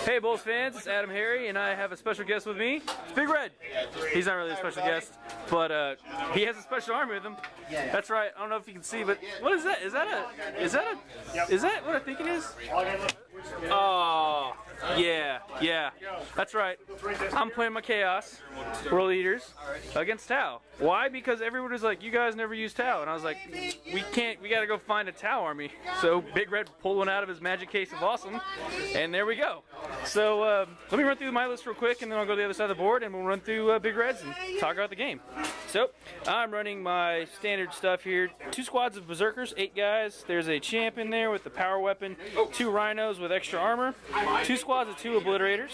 Hey BoLS fans, it's Adam Harry, and I have a special guest with me. It's Big Red. He's not really a special guest, but he has a special army with him. That's right. I don't know if you can see, but what is that? Is that what I think it is? Oh, yeah. That's right. I'm playing my Chaos World Eaters against Tau. Why? Because everyone was like, you guys never use Tau, and I was like, we gotta go find a Tau army. So Big Red pulled one out of his magic case of awesome, and there we go. So let me run through my list real quick, and then I'll go to the other side of the board, and we'll run through Big Red's and talk about the game. So I'm running my standard stuff here. 2 squads of Berserkers, 8 guys. There's a champ in there with the power weapon, 2 rhinos with extra armor, 2 squads of 2 obliterators,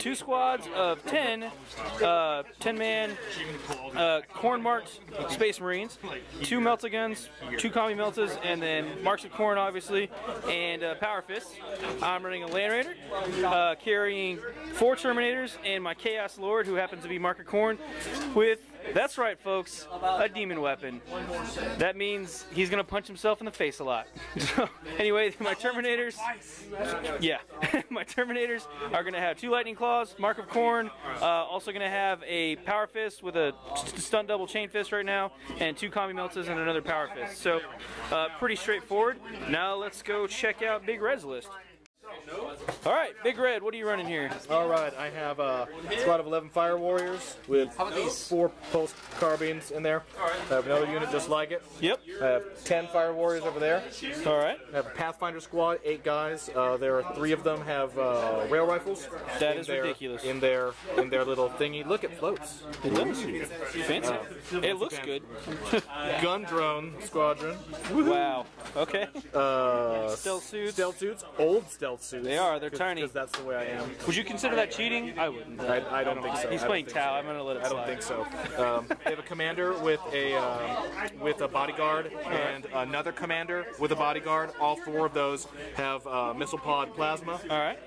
2 squads of 10 10-man corn-marked space marines, 2 melta guns, 2 commie meltas, and then marks of corn obviously, and power fists. I'm running a land raider, carrying 4 terminators and my chaos lord, who happens to be mark of corn, with, that's right folks, a demon weapon. That means he's gonna punch himself in the face a lot. So anyway, my terminators, my terminators are gonna have 2 lightning claws, mark of corn, also gonna have a power fist with a stun double chain fist right now, and 2 commie meltas and another power fist. So pretty straightforward. Now let's go check out Big Red's list. Alright, Big Red, what are you running here? Alright, I have a squad of 11 fire warriors with 4 pulse carbines in there. I have another unit just like it. Yep. I have 10 fire warriors over there. Alright. I have a Pathfinder squad, 8 guys. There are 3 of them have rail rifles. That is ridiculous. In their little thingy. Look, it floats. It looks fancy. It looks good. Gun drone squadron. Wow. Okay. Stealth suits. Old stealth suits. They are. They're tiny. Because that's the way I am. Would you consider that cheating? I wouldn't. I don't think so. He's playing Tau. I'm gonna let it slide. I don't think so. They have a commander with a bodyguard and another commander with a bodyguard. All 4 of those have missile pod plasma. All right.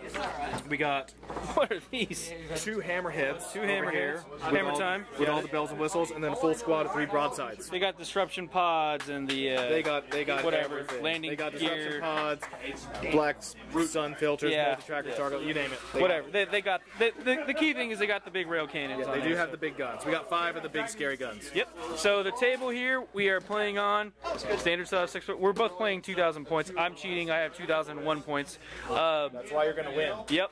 We got. What are these? 2 hammerheads. 2 hammerheads. Hammer time. With all the bells and whistles, and then a full squad of 3 broadsides. They got disruption pods and the. They got whatever everything. landing They got gear. disruption pods, black sun filters, multi-tracker target, you name it. Whatever. They got the key thing is they got the big rail cannons. Yeah, they do have the big guns. We got 5 of the big scary guns. Yep. So the table here we are playing on standard style 6. We're both playing 2,000 points. I'm cheating. I have 2,001 points. That's why you're gonna win. Yep.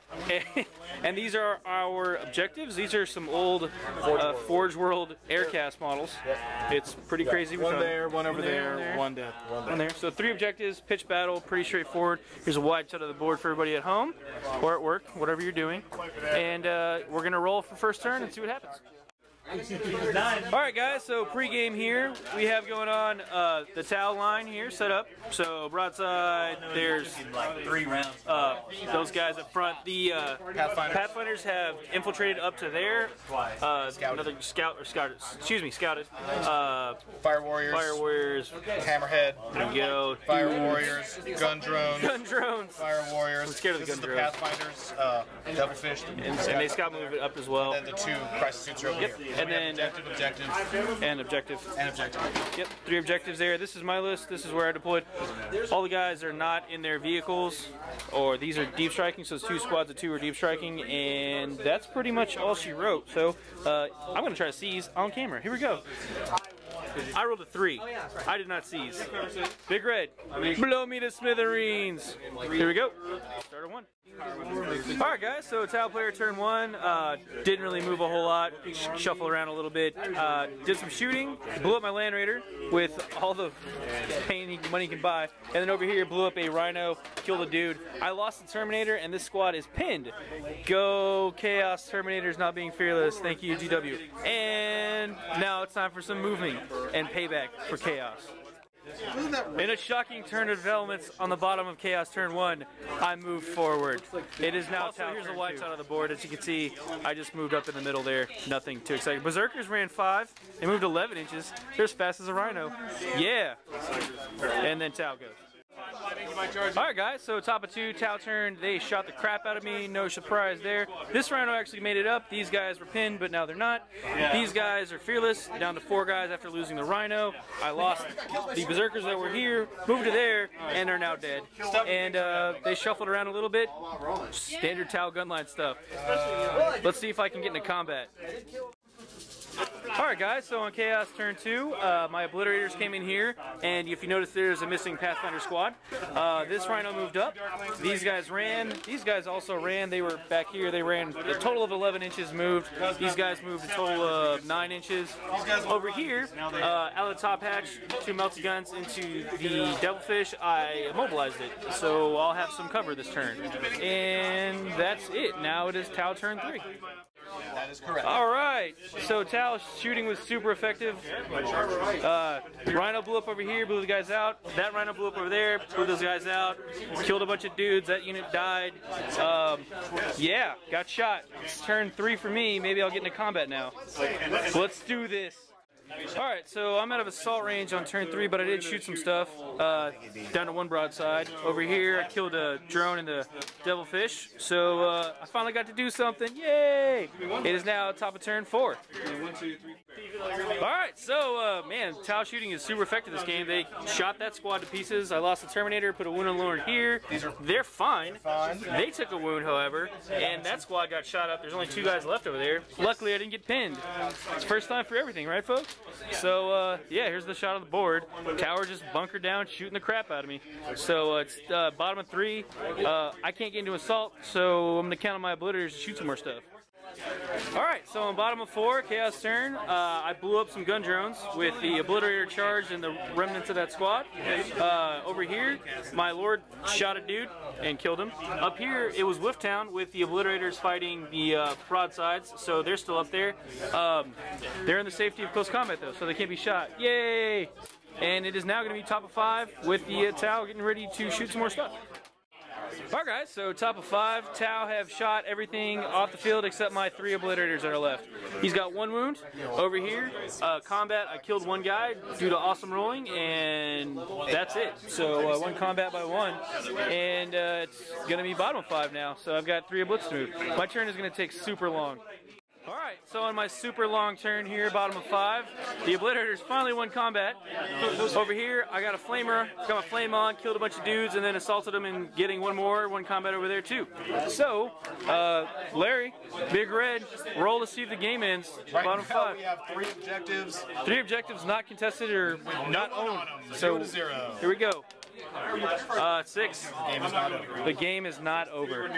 And these are our objectives. These are some old Forge World Aircast models. Yep. It's pretty crazy. One there, one over there, one there. One there. So 3 objectives, pitch battle, pretty straightforward. Here's a wide shot of the board for everybody at home or at work, whatever you're doing. And we're gonna roll for first turn and see what happens. Alright guys, so pre-game here, we have going on the Tau line here set up. So broadside, there's 3 rounds. Those guys up front. The Pathfinders have infiltrated up to there. Another scouted. Fire warriors. Hammerhead. There we go. Fire warriors. Gun drones. Fire warriors. I'm scared of the gun drones. Pathfinders. Devilfish. And they scout move it up as well. And then the 2 crisis suits are over here. And then objective. Yep, 3 objectives there. This is my list. This is where I deployed. All the guys are not in their vehicles, or these are deep striking, so it's 2 squads of 2 are deep striking, and that's pretty much all she wrote. So I'm going to try to seize on camera. Here we go. I rolled a 3. I did not seize. Big Red, blow me to smithereens. Here we go. Start at 1. Alright guys, so Tau player turn 1, didn't really move a whole lot, shuffle around a little bit, did some shooting, blew up my Land Raider with all the pain money can buy, and then over here blew up a Rhino, killed a dude. I lost the Terminator and this squad is pinned. Go Chaos Terminators not being fearless, thank you GW. And now it's time for some moving and payback for Chaos. In a shocking turn of developments on the bottom of Chaos turn 1, I moved forward. It is now Tau. Here's a wide shot of the board. As you can see, I just moved up in the middle there. Nothing too exciting. Berserkers ran 5. They moved 11 inches. They're as fast as a Rhino. Yeah. And then Tau goes. Alright guys, so top of 2, Tau turn, they shot the crap out of me, no surprise there. This Rhino actually made it up. These guys were pinned, but now they're not. These guys are fearless, down to 4 guys after losing the Rhino. I lost the Berserkers that were here, moved to there, and are now dead. And they shuffled around a little bit. Standard Tau gunline stuff. Let's see if I can get into combat. Alright guys, so on Chaos turn 2, my Obliterators came in here, and if you notice there's a missing Pathfinder squad. This Rhino moved up, these guys ran, these guys also ran, they were back here, they ran a total of 11 inches moved, these guys moved a total of 9 inches. Over here, out of the top hatch, 2 melty guns into the Devilfish, I immobilized it, so I'll have some cover this turn. And that's it, now it is Tau turn 3. That is correct. Alright, so Tal's shooting was super effective. Rhino blew up over here, blew the guys out. That Rhino blew up over there, blew those guys out. Killed a bunch of dudes, that unit died. Yeah, got shot. It's turn 3 for me, maybe I'll get into combat now. Let's do this. Alright, so I'm out of assault range on turn 3, but I did shoot some stuff. Down to 1 broadside. Over here, I killed a drone and the Devilfish. So I finally got to do something. Yay! It is now top of turn 4. Alright, so man, Tau shooting is super effective this game. They shot that squad to pieces. I lost the Terminator, put a wound on Lauren here. They're fine. They took a wound, however, and that squad got shot up. There's only 2 guys left over there. Luckily, I didn't get pinned. It's first time for everything, right, folks? So, yeah, here's the shot of the board. Tower just bunkered down, shooting the crap out of me. So, it's bottom of 3. I can't get into assault, so I'm going to count on my Obliterators to shoot some more stuff. Alright, so on bottom of 4, Chaos turn, I blew up some gun drones with the Obliterator charge and the remnants of that squad. Over here, my Lord shot a dude and killed him. Up here, it was Whifftown with the Obliterators fighting the broadsides, so they're still up there. They're in the safety of close combat though, so they can't be shot. Yay! And it is now going to be top of 5 with the Tau getting ready to shoot some more stuff. Alright guys, so top of 5, Tau have shot everything off the field except my 3 Obliterators that are left. He's got 1 wound. Over here, combat, I killed 1 guy due to awesome rolling, and that's it. So 1 combat by 1, and it's going to be bottom of 5 now, so I've got 3 Oblits to move. My turn is going to take super long. Alright, so on my super long turn here, bottom of 5, the Obliterators finally won combat. Over here, I got a flamer, got my flame on, killed a bunch of dudes, and then assaulted them and getting 1 combat over there too. So, Larry, Big Red, roll to see if the game ends. Bottom 5. We have 3 objectives. 3 objectives not contested or not owned. So, 0. here we go. 6. The game is not over. The game is not over.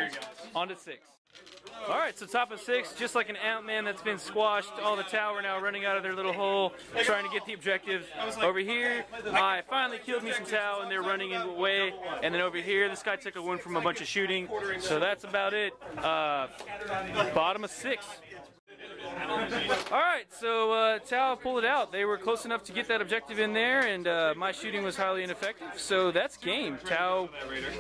On to 6. Alright, so top of 6, just like an Ant-Man that's been squashed, all the Tau are now running out of their little hole, trying to get the objective. Over here, I finally killed me some Tau, and they're running away. And then over here, this guy took a wound from a bunch of shooting. So that's about it. Bottom of 6. Alright, so Tau pulled it out. They were close enough to get that objective in there, and my shooting was highly ineffective. So that's game. Tau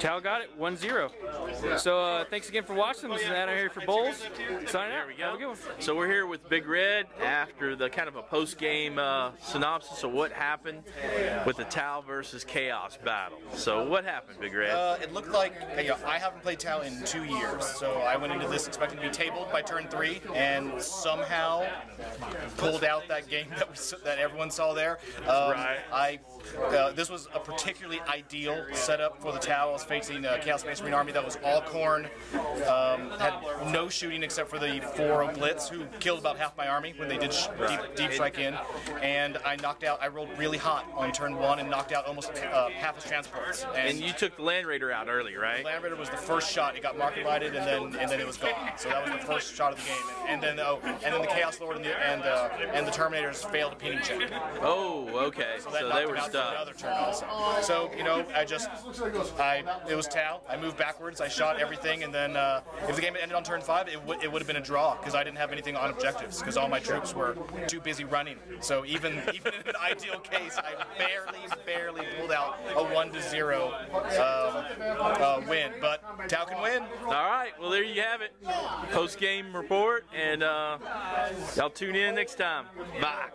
got it, 1-0. So thanks again for watching. This is Adam here for BoLS. Signing out. Have a good one. So we're here with Big Red after the kind of a post-game synopsis of what happened with the Tau versus Chaos battle. So what happened, Big Red? It looked like, I haven't played Tau in 2 years, so I went into this expecting to be tabled by turn 3, and somehow pulled out that game that everyone saw there. Right. This was a particularly ideal setup for the Tau. I was facing a Chaos Space Marine army that was all corn, had no shooting except for the 4 Oblits who killed about half my army when they did deep strike in, and I rolled really hot on turn 1 and knocked out almost half his transports. And you took the Land Raider out earlier, right? The Land Raider was the first shot. It got mark divided, and then it was gone. So that was the first shot of the game. And then the Chaos Lord and the Terminators failed a pinning check. Oh, okay. So they were stuck. Another turn also. So it was Tau. I moved backwards. I shot everything, and then if the game had ended on turn 5, it would have been a draw because I didn't have anything on objectives because all my troops were too busy running. So even in an ideal case, I barely pulled out a 1-0 win. But Tau can win. All right. Well, there you have it. Post-game report, and y'all tune in next time. Bye.